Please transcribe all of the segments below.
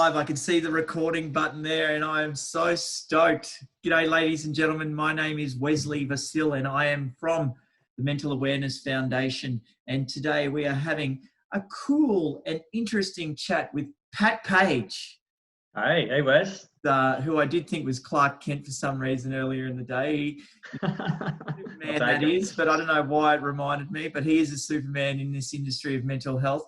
live. I can see the recording button there and I am so stoked. G'day, ladies and gentlemen. My name is Wesley Vasil and I am from the Mental Awareness Foundation. And today we are having a cool and interesting chat with Pat Page. Hey Wes. Who I did think was Clark Kent for some reason earlier in the day. Man, that is, but I don't know why it reminded me, but he is a Superman in this industry of mental health.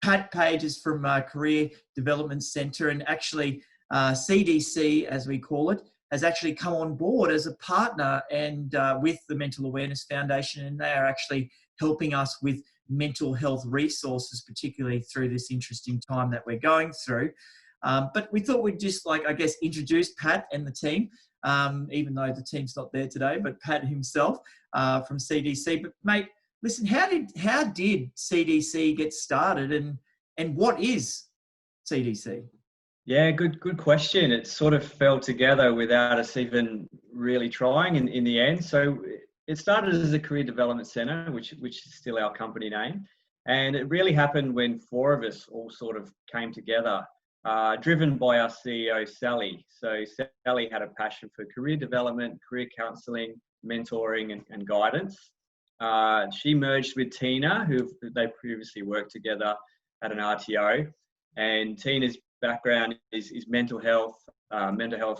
Pat Page is from Career Development Centre, and actually CDC, as we call it, has actually come on board as a partner and with the Mental Awareness Foundation, and they are actually helping us with mental health resources, particularly through this interesting time that we're going through. But we thought we'd just, introduce Pat and the team, even though the team's not there today, but Pat himself from CDC. But mate, listen, how did CDC get started, and what is CDC? Yeah, good question. It sort of fell together without us even really trying in the end. So it started as a career development centre, which is still our company name. And it really happened when four of us all sort of came together, driven by our CEO, Sally. So Sally had a passion for career development, career counselling, mentoring and guidance. She merged with Tina, who they previously worked together at an RTO. And Tina's background is mental health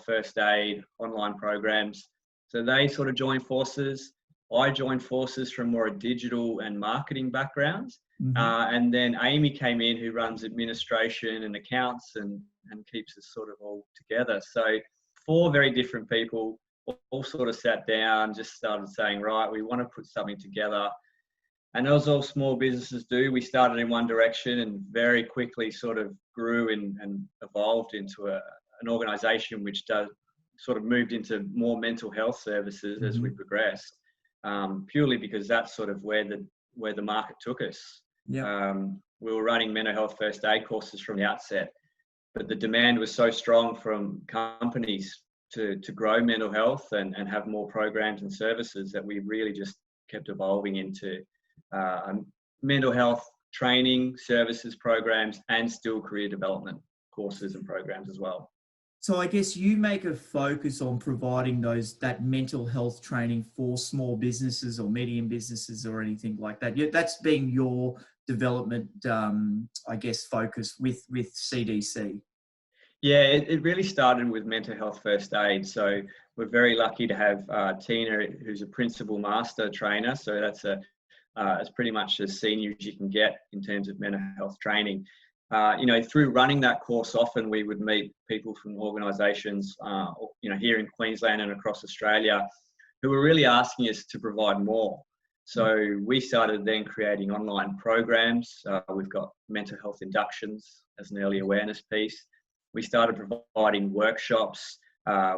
first aid, online programs. So they sort of joined forces. I joined forces from more a digital and marketing backgrounds. Mm-hmm. And then Amy came in, who runs administration and accounts and keeps us sort of all together. So four very different people all sort of sat down, just started saying, right, we want to put something together. And as all small businesses do, we started in one direction and very quickly sort of grew and evolved into an organisation which sort of moved into more mental health services. Mm-hmm. As we progressed, purely because that's sort of where the market took us. Yeah. We were running mental health first aid courses from the outset, but the demand was so strong from companies to grow mental health and have more programs and services that we really just kept evolving into mental health training services programs and still career development courses and programs as well. So I guess you make a focus on providing that mental health training for small businesses or medium businesses or anything like that. That's been your development, focus with CDC. Yeah, it really started with mental health first aid. So we're very lucky to have Tina, who's a principal master trainer. So that's it's pretty much as senior as you can get in terms of mental health training. Through running that course, often we would meet people from organisations, here in Queensland and across Australia, who were really asking us to provide more. So we started then creating online programs. We've got mental health inductions as an early awareness piece. We started providing workshops.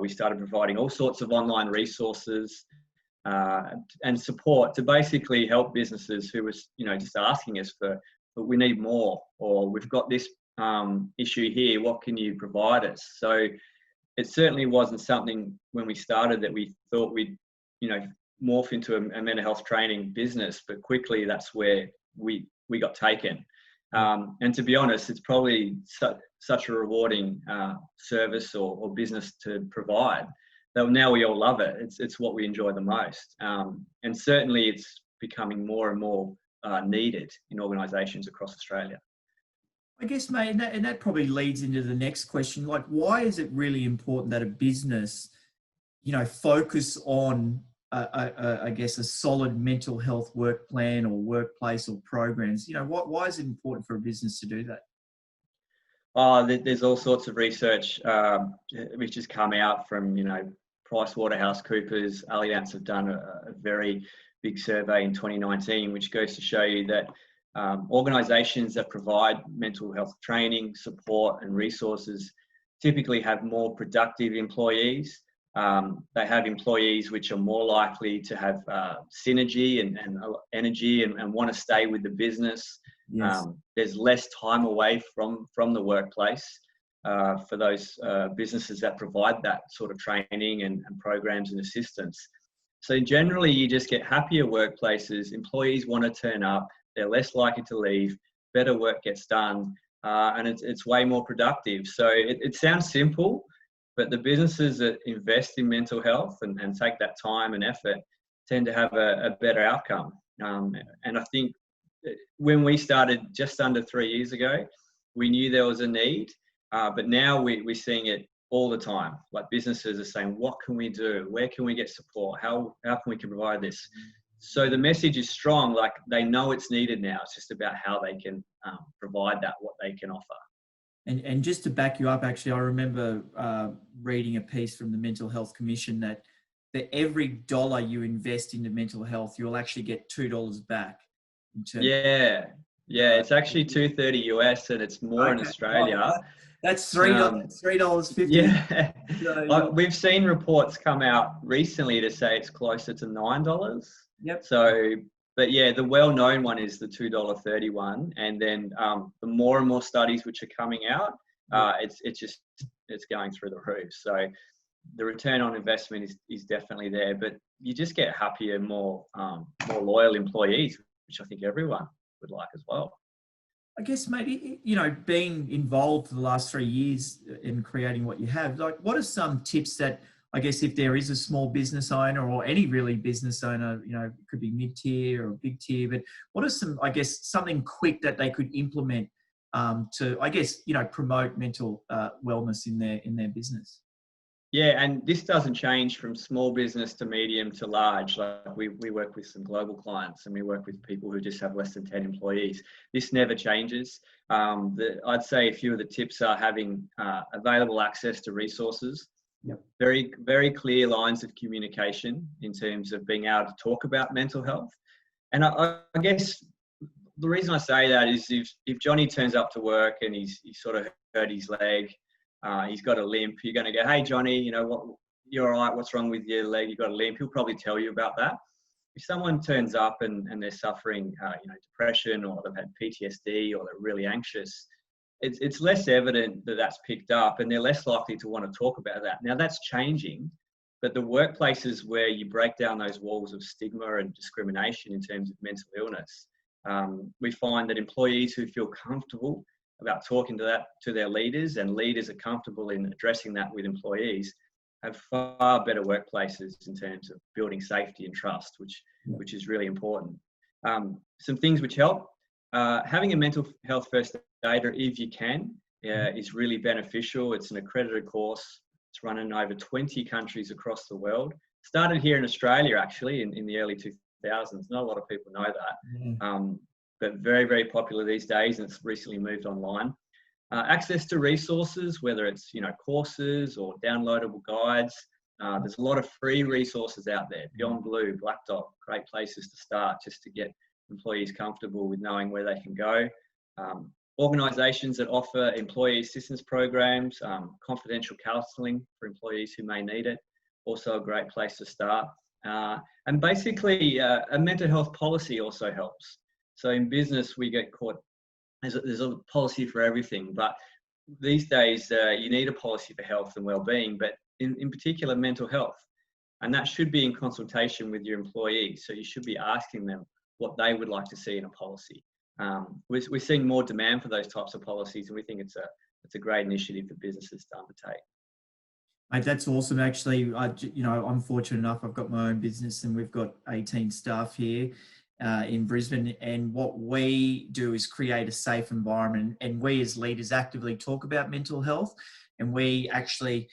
We started providing all sorts of online resources and support to basically help businesses who was, just asking us but we need more, or we've got this issue here. What can you provide us? So it certainly wasn't something when we started that we thought we'd, morph into a mental health training business, but quickly that's where we got taken. And to be honest, it's probably such a rewarding service or business to provide that now we all love it. It's what we enjoy the most. And certainly it's becoming more and more needed in organisations across Australia. I guess, mate, and that probably leads into the next question. Like, why is it really important that a business, focus on a solid mental health work plan or workplace or programs? Why is it important for a business to do that? There's all sorts of research which has come out from, PricewaterhouseCoopers. Allianz have done a very big survey in 2019, which goes to show you that organisations that provide mental health training, support and resources typically have more productive employees. They have employees which are more likely to have synergy and energy and want to stay with the business. Yes. There's less time away from the workplace for those businesses that provide that sort of training and programs and assistance. So generally, you just get happier workplaces. Employees want to turn up. They're less likely to leave. Better work gets done. and it's way more productive. So it sounds simple, but the businesses that invest in mental health and take that time and effort tend to have a better outcome. And I think when we started just under 3 years ago, we knew there was a need, but now we're seeing it all the time. Like businesses are saying, what can we do? Where can we get support? How can we provide this? So the message is strong, like they know it's needed now. It's just about how they can provide that, what they can offer. And just to back you up, actually, I remember reading a piece from the Mental Health Commission that every dollar you invest into mental health, you'll actually get $2 back. Yeah, it's actually $2.30 US, and it's more in Australia. Oh, that's $3.50. Yeah, we've seen reports come out recently to say it's closer to $9. Yep. So, but yeah, the well-known one is the $2.30 one, and then the more and more studies which are coming out, it's going through the roof. So the return on investment is definitely there, but you just get happier, more loyal employees, which I think everyone would like as well. I guess maybe, being involved for the last 3 years in creating what you have, like what are some tips that, I guess, if there is a small business owner or any really business owner, it could be mid-tier or big tier, but what are some, I guess, something quick that they could implement to, I guess, promote mental wellness in their business? Yeah, and this doesn't change from small business to medium to large. Like we work with some global clients, and we work with people who just have less than 10 employees. This never changes. I'd say a few of the tips are having available access to resources. Yep. Very, very clear lines of communication in terms of being able to talk about mental health. And I guess the reason I say that is if Johnny turns up to work and he's sort of hurt his leg, he's got a limp, you're going to go, hey, Johnny, you're all right. What's wrong with your leg? You've got a limp. He'll probably tell you about that. If someone turns up and they're suffering, depression, or they've had PTSD, or they're really anxious, it's less evident that that's picked up, and they're less likely to want to talk about that. Now that's changing, but the workplaces where you break down those walls of stigma and discrimination in terms of mental illness, we find that employees who feel comfortable about talking to their leaders, and leaders are comfortable in addressing that with employees, have far better workplaces in terms of building safety and trust, which is really important. Some things which help, having a mental health first aider, if you can, is really beneficial. It's an accredited course. It's run in over 20 countries across the world. Started here in Australia, actually, in the early 2000s. Not a lot of people know that. But very, very popular these days, and it's recently moved online. Access to resources, whether it's courses or downloadable guides. There's a lot of free resources out there. Beyond Blue, Black Dot, great places to start just to get employees comfortable with knowing where they can go. Organisations that offer employee assistance programs, confidential counselling for employees who may need it, also a great place to start. And basically, a mental health policy also helps. So in business, we get caught, there's a policy for everything, but these days you need a policy for health and well-being, but in particular mental health. And that should be in consultation with your employees. So you should be asking them what they would like to see in a policy. We're seeing more demand for those types of policies, and we think it's a great initiative for businesses to undertake. Mate, that's awesome. Actually, I'm fortunate enough. I've got my own business, and we've got 18 staff here in Brisbane. And what we do is create a safe environment. And we as leaders actively talk about mental health, and we actually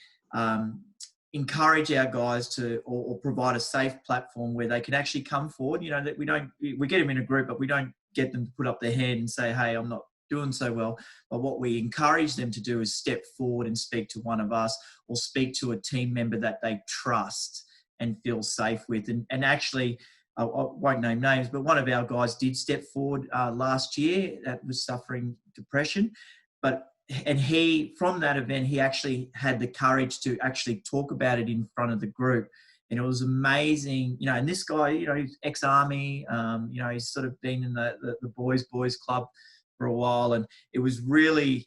encourage our guys to, or provide a safe platform where they can actually come forward. That we get them in a group, but we don't get them to put up their hand and say, hey, I'm not doing so well. But what we encourage them to do is step forward and speak to one of us, or speak to a team member that they trust and feel safe with. And actually, I won't name names, but one of our guys did step forward last year that was suffering depression. And he, from that event, he actually had the courage to actually talk about it in front of the group. And it was amazing, and this guy, he's ex-army, he's sort of been in the boys club for a while. And it was really,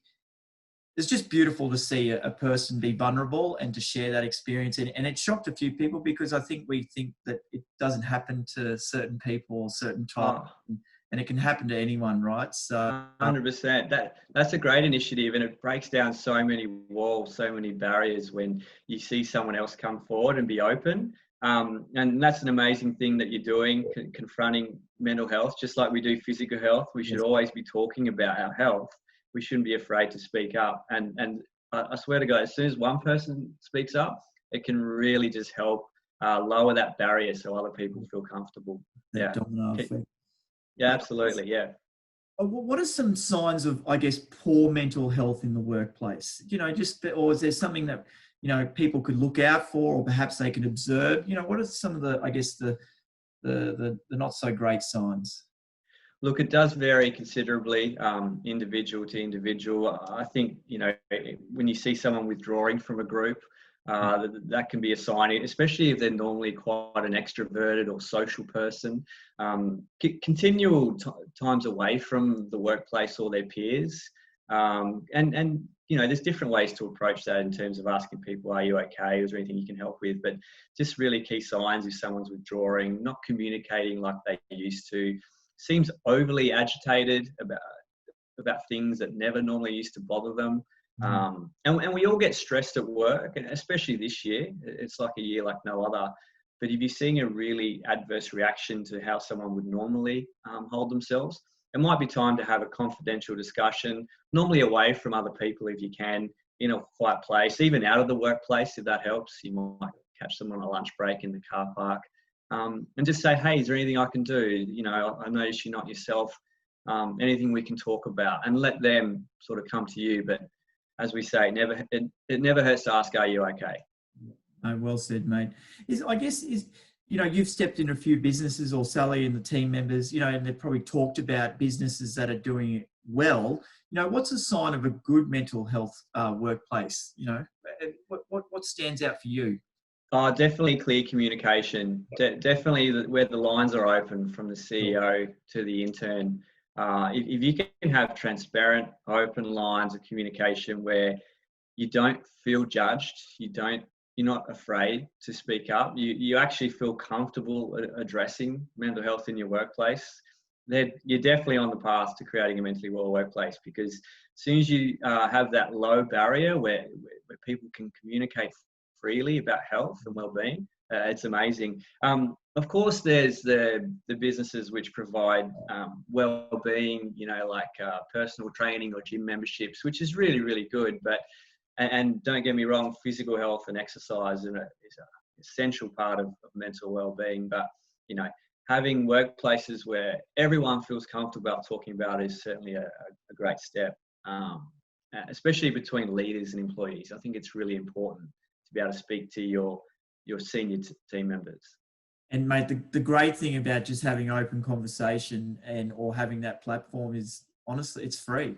it's just beautiful to see a person be vulnerable and to share that experience. And it shocked a few people, because I think we think that it doesn't happen to certain people or certain types. and it can happen to anyone, right? So 100%. That's a great initiative, and it breaks down so many walls, so many barriers when you see someone else come forward and be open. And that's an amazing thing that you're doing, confronting mental health, just like we do physical health. We should always be talking about our health. We shouldn't be afraid to speak up. And I swear to God, as soon as one person speaks up, it can really just help lower that barrier so other people feel comfortable. Yeah. Yeah, absolutely. Yeah. What are some signs of, I guess, poor mental health in the workplace? Or is there something that, people could look out for, or perhaps they can observe? What are some of the, I guess, the not so great signs? Look, it does vary considerably, individual to individual. I think, when you see someone withdrawing from a group, that can be a sign, especially if they're normally quite an extroverted or social person. Continual times away from the workplace or their peers. And there's different ways to approach that in terms of asking people, are you okay? Is there anything you can help with? But just really key signs if someone's withdrawing, not communicating like they used to, seems overly agitated about things that never normally used to bother them. And we all get stressed at work, and especially this year. It's like a year like no other. But if you're seeing a really adverse reaction to how someone would normally hold themselves, it might be time to have a confidential discussion, normally away from other people if you can, in a quiet place, even out of the workplace if that helps. You might catch them on a lunch break in the car park, and just say, hey, is there anything I can do? I notice you're not yourself. Anything we can talk about, and let them sort of come to you. But as we say, it never hurts to ask, are you okay? Well said, mate. You've stepped in a few businesses, or Sally and the team members, and they've probably talked about businesses that are doing it well. What's a sign of a good mental health workplace? What stands out for you? Definitely clear communication. Definitely where the lines are open from the CEO to the intern. If you can have transparent, open lines of communication where you don't feel judged, you're not afraid to speak up, you actually feel comfortable addressing mental health in your workplace, then you're definitely on the path to creating a mentally well workplace. Because as soon as you have that low barrier where people can communicate freely about health and well-being, it's amazing. Of course, there's the businesses which provide well-being, like personal training or gym memberships, which is really, really good. And don't get me wrong, physical health and exercise is an essential part of mental well-being. But, having workplaces where everyone feels comfortable about talking about it is certainly a great step, especially between leaders and employees. I think it's really important to be able to speak to your senior team members. And mate, the great thing about just having open conversation or having that platform is, honestly, it's free.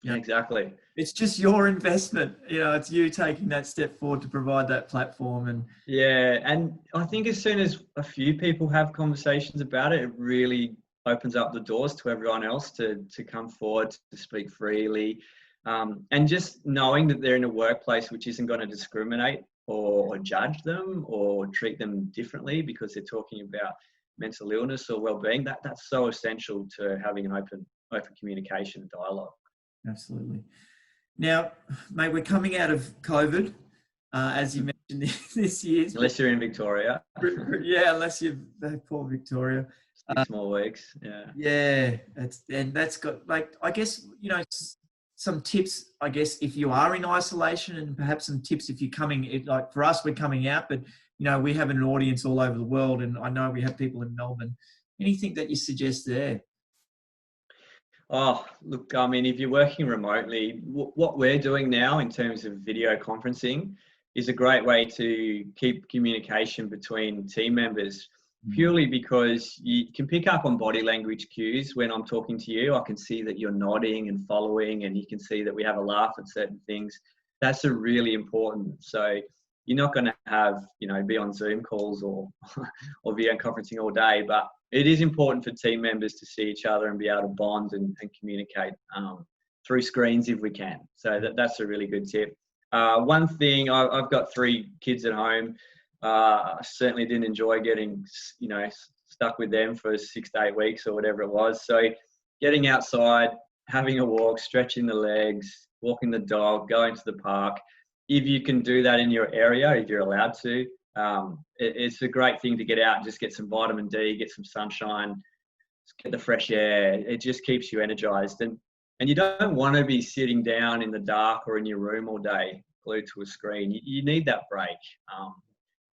Exactly. It's just your investment. It's you taking that step forward to provide that platform. And I think as soon as a few people have conversations about it, it really opens up the doors to everyone else to come forward, to speak freely. And just knowing that they're in a workplace which isn't going to discriminate or judge them or treat them differently because they're talking about mental illness or well-being, that's so essential to having an open communication and dialogue. Absolutely. Now, mate, we're coming out of COVID, as you mentioned this year. Unless you're in Victoria. Yeah, unless you're poor Victoria. 6 more weeks. Yeah. Yeah, that's got, like, I guess, some tips, I guess, if you are in isolation, and perhaps some tips if you're coming, like for us, we're coming out, but, we have an audience all over the world, and I know we have people in Melbourne. Anything that you suggest there? Oh, look, I mean, if you're working remotely, what we're doing now in terms of video conferencing is a great way to keep communication between team members, purely because you can pick up on body language cues. When I'm talking to you, I can see that you're nodding and following, and you can see that we have a laugh at certain things. That's a really important. So you're not going to have, be on Zoom calls or video conferencing all day, but it is important for team members to see each other and be able to bond and communicate through screens if we can. So that's a really good tip. One thing, I've got 3 kids at home. I certainly didn't enjoy getting, stuck with them for 6 to 8 weeks or whatever it was. So getting outside, having a walk, stretching the legs, walking the dog, going to the park. If you can do that in your area, if you're allowed to, it's a great thing to get out and just get some vitamin D, get some sunshine, get the fresh air. It just keeps you energized. And you don't want to be sitting down in the dark or in your room all day, glued to a screen. You need that break.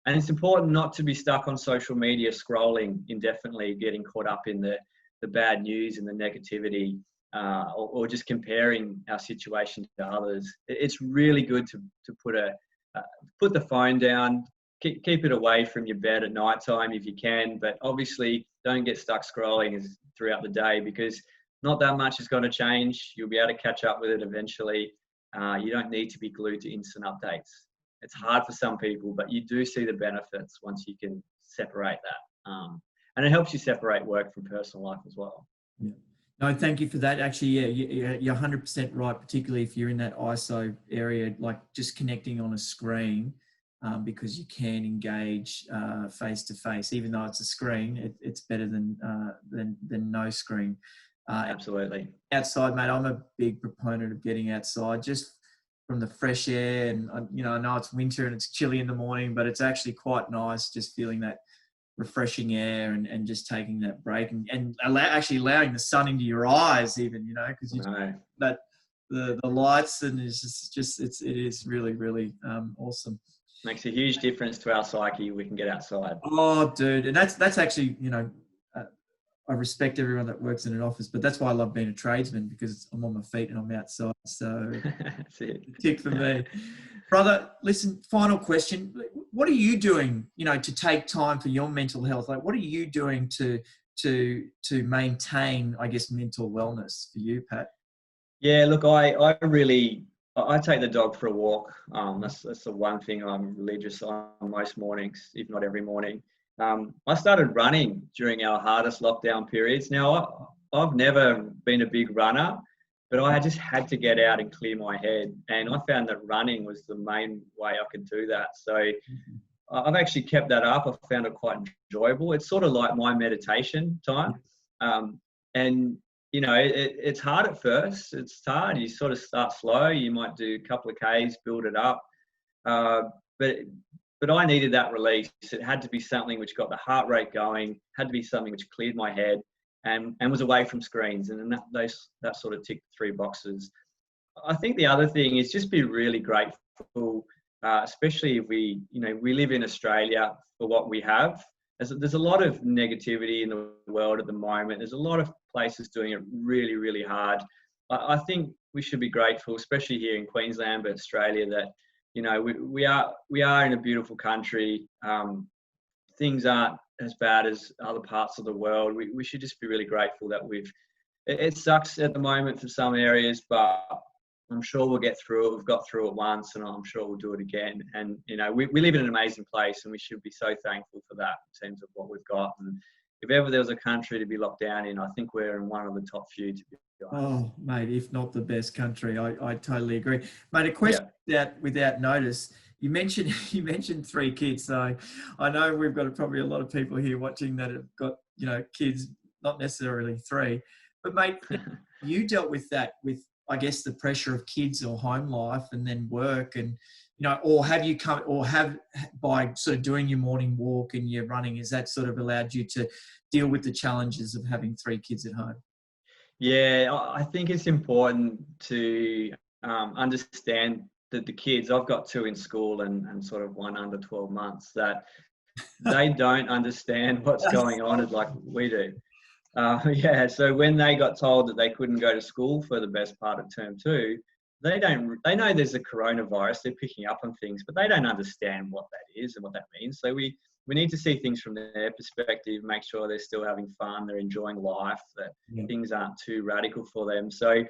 And it's important not to be stuck on social media, scrolling indefinitely, getting caught up in the bad news and the negativity, or just comparing our situation to others. It's really good to put the phone down, keep it away from your bed at night time if you can, but obviously don't get stuck scrolling throughout the day, because not that much is going to change. You'll be able to catch up with it eventually. You don't need to be glued to instant updates. It's hard for some people, but you do see the benefits once you can separate that. And it helps you separate work from personal life as well. Yeah. No, thank you for that. Actually, yeah, you're 100% right, particularly if you're in that ISO area, like just connecting on a screen, because you can engage face to face. Even though it's a screen, it's better than no screen. Absolutely. Outside, mate, I'm a big proponent of getting outside, just from the fresh air. And I know it's winter and it's chilly in the morning, but it's actually quite nice just feeling that refreshing air and just taking that break and actually allowing the sun into your eyes, even, because that the lights, and it is really, really awesome. Makes a huge difference to our psyche. We can get outside. Oh, dude, and that's actually, I respect everyone that works in an office, but that's why I love being a tradesman, because I'm on my feet and I'm outside. So that's it. Tick for me. Brother, listen, final question. What are you doing, to take time for your mental health? Like, what are you doing to maintain, I guess, mental wellness for you, Pat? Yeah, look, I take the dog for a walk. That's the one thing I'm religious on most mornings, if not every morning. I started running during our hardest lockdown periods. Now, I've never been a big runner, but I just had to get out and clear my head. And I found that running was the main way I could do that. So I've actually kept that up. I found it quite enjoyable. It's sort of like my meditation time. And, it's hard at first. It's hard. You sort of start slow. You might do a couple of Ks, build it up. But I needed that release. It had to be something which got the heart rate going, had to be something which cleared my head and was away from screens. And then that sort of ticked 3 boxes. I think the other thing is just be really grateful, especially if we live in Australia for what we have. There's a lot of negativity in the world at the moment. There's a lot of places doing it really, really hard. I think we should be grateful, especially here in Queensland, but Australia, that we are in a beautiful country. Things aren't as bad as other parts of the world. We should just be really grateful that it sucks at the moment for some areas, but I'm sure we'll get through it. We've got through it once, and I'm sure we'll do it again. And, we live in an amazing place, and we should be so thankful for that in terms of what we've got. And if ever there was a country to be locked down in, I think we're in one of the top few, to be honest. Oh, mate, if not the best country. I totally agree. Mate, a question without notice. You mentioned 3 kids. So I know we've got probably a lot of people here watching that have got, kids, not necessarily 3. But, mate, you dealt with that with, I guess, the pressure of kids or home life and then work, and or have by sort of doing your morning walk and your running, has that sort of allowed you to deal with the challenges of having 3 kids at home? Yeah, I think it's important to understand that the kids, I've got 2 in school and sort of 1 under 12 months, that they don't understand what's going on like we do. So when they got told that they couldn't go to school for the best part of term 2, they know there's a coronavirus, they're picking up on things, but they don't understand what that is and what that means. So we need to see things from their perspective, make sure they're still having fun, they're enjoying life, that things aren't too radical for them. So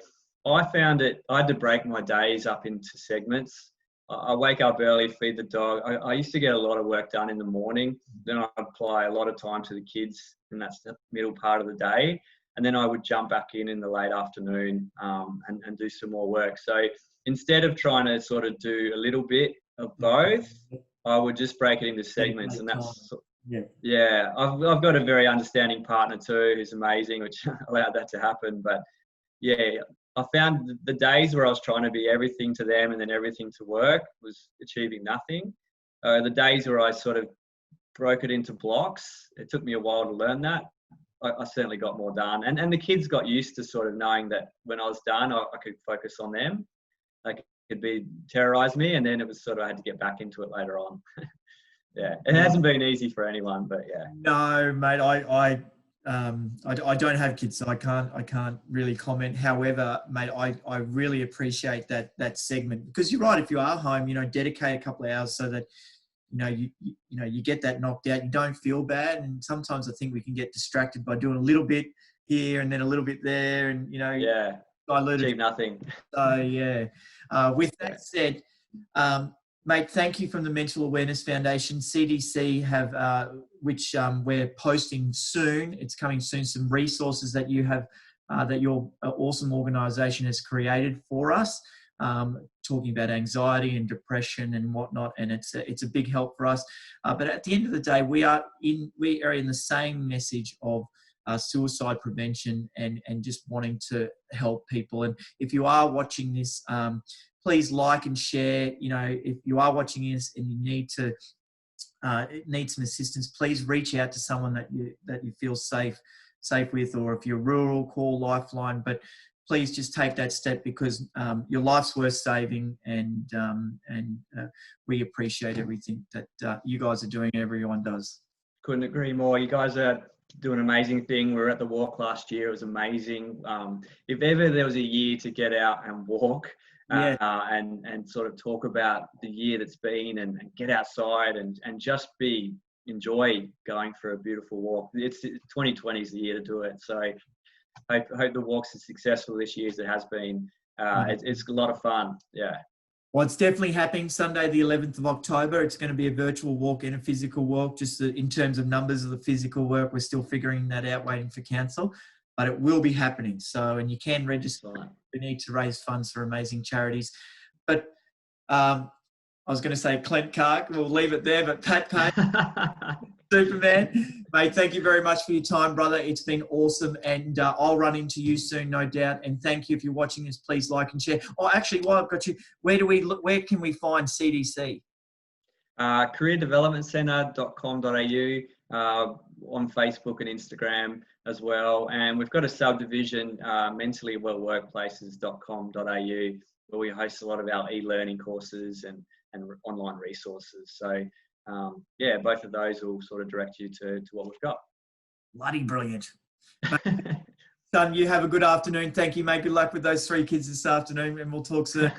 I found I had to break my days up into segments. I wake up early, feed the dog. I used to get a lot of work done in the morning. Then I apply a lot of time to the kids, and that's the middle part of the day. And then I would jump back in the late afternoon and do some more work. So instead of trying to sort of do a little bit of both, I would just break it into segments. And Yeah, I've got a very understanding partner too, who's amazing, which allowed that to happen. But yeah, I found the days where I was trying to be everything to them and then everything to work was achieving nothing. The days where I sort of broke it into blocks, it took me a while to learn that. I certainly got more done. And the kids got used to sort of knowing that when I was done, I could focus on them. They could terrorize me, and then it was sort of, I had to get back into it later on. Yeah, it hasn't been easy for anyone, but yeah. No, mate, I don't have kids, so I can't really comment. However, mate, I really appreciate that segment, because you're right. If you are home, dedicate a couple of hours so that you get that knocked out. You don't feel bad, and sometimes I think we can get distracted by doing a little bit here and then a little bit there, and diluted. Achieve nothing. So yeah. With that said, mate, thank you from the Mental Awareness Foundation. CDC have, which we're posting soon. It's coming soon. Some resources that you have, that your awesome organisation has created for us, talking about anxiety and depression and whatnot. And it's a big help for us. But at the end of the day, we are in the same message of suicide prevention and just wanting to help people. And if you are watching this, please like and share. If you are watching this and you need some assistance, please reach out to someone that you feel safe with, or if you're rural, call Lifeline. But please just take that step, because your life's worth saving, and we appreciate everything that you guys are doing. Everyone does. Couldn't agree more. You guys are doing an amazing thing. We were at the walk last year. It was amazing. If ever there was a year to get out and walk, and sort of talk about the year that's been, and get outside and just enjoy going for a beautiful walk. 2020 is the year to do it. So I hope the walk's as successful this year as it has been. It's a lot of fun. Yeah. Well, it's definitely happening Sunday, the 11th of October. It's going to be a virtual walk and a physical walk. Just in terms of numbers of the physical work, we're still figuring that out, waiting for council. But it will be happening. So, and you can register. We need to raise funds for amazing charities. But I was going to say Clint Clark. We'll leave it there. But Pat Payne, Superman, mate, thank you very much for your time, brother. It's been awesome. And I'll run into you soon, no doubt. And thank you. If you're watching this, please like and share. Oh, actually, while I've got you, where can we find CDC? careerdevelopmentcentre.com.au, on Facebook and Instagram as well. And we've got a subdivision, mentallywellworkplaces.com.au, where we host a lot of our e-learning courses and online resources. So both of those will sort of direct you to what we've got. Bloody brilliant. Son, you have a good afternoon. Thank you, mate. Good luck with those 3 kids this afternoon, and we'll talk soon.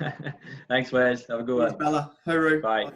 Thanks, Wes. Have a good one. Bella. Hooroo. Bye.